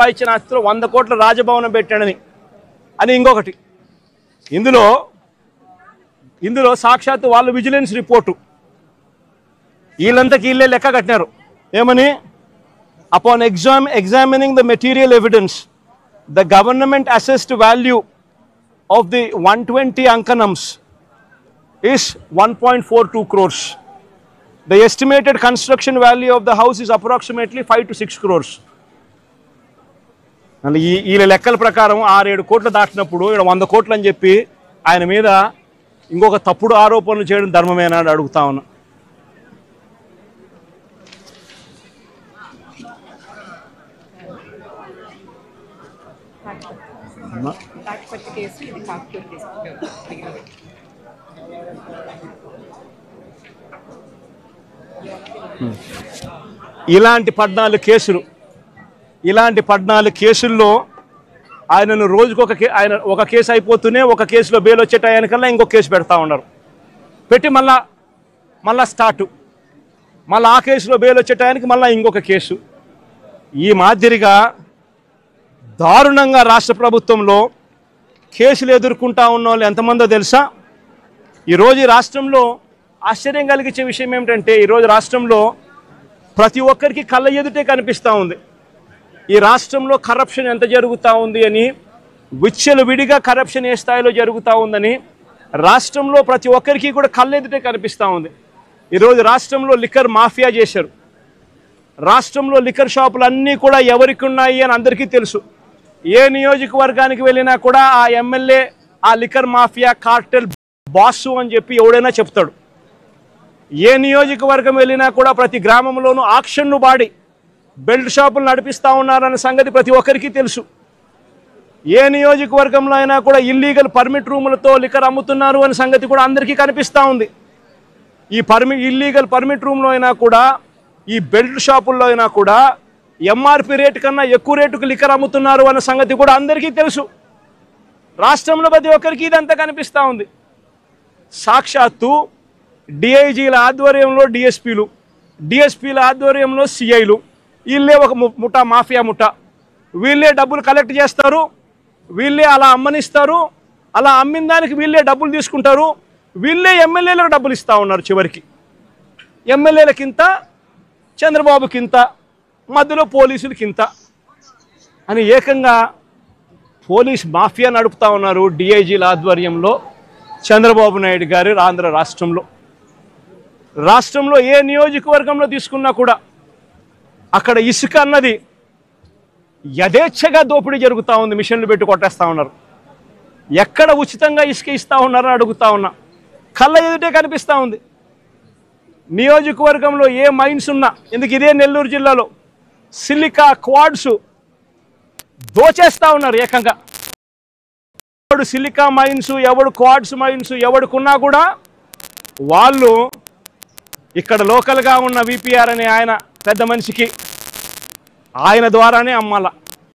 ఇచ్చిన ఆస్తిలో 100 కోట్ల రాజభవనం పెట్టాడని అని ఇంకొకటి. ఇందులో సాక్షాత్తు వాళ్ళు విజిలెన్స్ రిపోర్టు వీళ్ళంతకి వీళ్ళే లెక్క కట్టినారు. ఏమని? Upon examining the material evidence, the government assessed value of the 120 ankanams is 1.42 crores. The estimated construction value of the house is approximately 5 to 6 crores. ఈ లెక్కల ప్రకారం 6-7 కోట్లు దాటినప్పుడు ఇక్కడ 100 కోట్లు అని చెప్పి ఆయన మీద ఇంకొక తప్పుడు ఆరోపణలు చేయడం ధర్మమేనా అని అడుగుతా ఉన్నా. ఇలాంటి 14 కేసుల్లో ఆయనను రోజుకొక ఆయన ఒక కేసు అయిపోతూనే ఒక కేసులో బెయిల్ వచ్చే టయానికల్లా ఇంకొక కేసు పెడతా ఉన్నారు. పెట్టి మళ్ళా స్టార్టు, మళ్ళీ ఆ కేసులో బెయిల్ వచ్చే టయానికి మళ్ళీ ఇంకొక కేసు. ఈ మాదిరిగా దారుణంగా రాష్ట్ర ప్రభుత్వంలో కేసులు ఎదుర్కొంటా ఉన్న వాళ్ళు ఎంతమందో తెలుసా? ఈరోజు ఈ రాష్ట్రంలో ఆశ్చర్యం కలిగించే విషయం ఏమిటంటే, ఈరోజు రాష్ట్రంలో ప్రతి ఒక్కరికి కళ్ళ ఎదుటే కనిపిస్తూ ఉంది ఈ రాష్ట్రంలో కరప్షన్ ఎంత జరుగుతూ ఉంది అని. విచ్చలవిడిగా కరప్షన్ ఏ స్థాయిలో జరుగుతూ ఉందని రాష్ట్రంలో ప్రతి ఒక్కరికి కూడా కళ్ళ ఎదుటే కనిపిస్తూ ఉంది. ఈరోజు రాష్ట్రంలో లిక్కర్ మాఫియా చేశారు. రాష్ట్రంలో లిక్కర్ షాపులు అన్నీ కూడా ఎవరికి ఉన్నాయి అని అందరికీ తెలుసు. ఏ నియోజకవర్గానికి వెళ్ళినా కూడా ఆ ఎమ్మెల్యే ఆ లిక్కర్ మాఫియా కార్టెల్ బాసు అని చెప్పి ఎవడైనా చెప్తాడు. ఏ నియోజకవర్గం వెళ్ళినా కూడా ప్రతి గ్రామంలోనూ ఆక్షన్ను బాడి బెల్ట్ షాపులు నడిపిస్తూ ఉన్నారన్న సంగతి ప్రతి ఒక్కరికి తెలుసు. ఏ నియోజకవర్గంలో అయినా కూడా ఇల్లీగల్ పర్మిట్ రూములతో లిక్కర్ అమ్ముతున్నారు అనే సంగతి కూడా అందరికీ కనిపిస్తూ ఉంది. ఈ ఇల్లీగల్ పర్మిట్ రూమ్లో అయినా కూడా ఈ బెల్ట్ షాపుల్లో అయినా కూడా ఎంఆర్పి రేటు కన్నా ఎక్కువ రేటుకు లిక్కర్ అమ్ముతున్నారు అన్న సంగతి కూడా అందరికీ తెలుసు. రాష్ట్రంలో ప్రతి ఒక్కరికి ఇదంతా కనిపిస్తూ ఉంది. సాక్షాత్తు డిఐజీల ఆధ్వర్యంలో డిఎస్పీల ఆధ్వర్యంలో సిఐలు, వీళ్ళే ఒక ముఠా, మాఫియా ముఠా. వీళ్ళే డబ్బులు కలెక్ట్ చేస్తారు, వీళ్ళే అలా అమ్మనిస్తారు, అలా అమ్మిన దానికి వీళ్ళే డబ్బులు తీసుకుంటారు, వీళ్ళే ఎమ్మెల్యేలకు డబ్బులు ఇస్తూ ఉన్నారు. చివరికి ఎమ్మెల్యేలకింత, చంద్రబాబుకింత, మధ్యలో పోలీసులకింత అని ఏకంగా పోలీస్ మాఫియా నడుపుతూ ఉన్నారు డిఐజీల ఆధ్వర్యంలో చంద్రబాబు నాయుడు గారు ఆంధ్ర రాష్ట్రంలో ఏ నియోజకవర్గంలో తీసుకున్నా కూడా అక్కడ ఇసుక అన్నది యథేచ్ఛగా దోపిడీ జరుగుతూ ఉంది. మిషన్లు పెట్టి కొట్టేస్తూ ఉన్నారు. ఎక్కడ ఉచితంగా ఇసుక ఇస్తూ ఉన్నారని అడుగుతా ఉన్నా. కళ్ళ ఎదుటే కనిపిస్తూ ఉంది. నియోజకవర్గంలో ఏ మైన్స్ ఉన్నా, ఎందుకు ఇదే నెల్లూరు జిల్లాలో సిలికా క్వాడ్స్ దోచేస్తూ ఉన్నారు ఏకంగా. ఎవడు సిలికా మైన్స్, ఎవడు క్వాడ్స్ మైన్స్ ఎవడుకున్నా కూడా వాళ్ళు ఇక్కడ లోకల్గా ఉన్న విపిఆర్ అనే ఆయన పెద్ద మనిషికి ఆయన ద్వారానే అమ్మాల.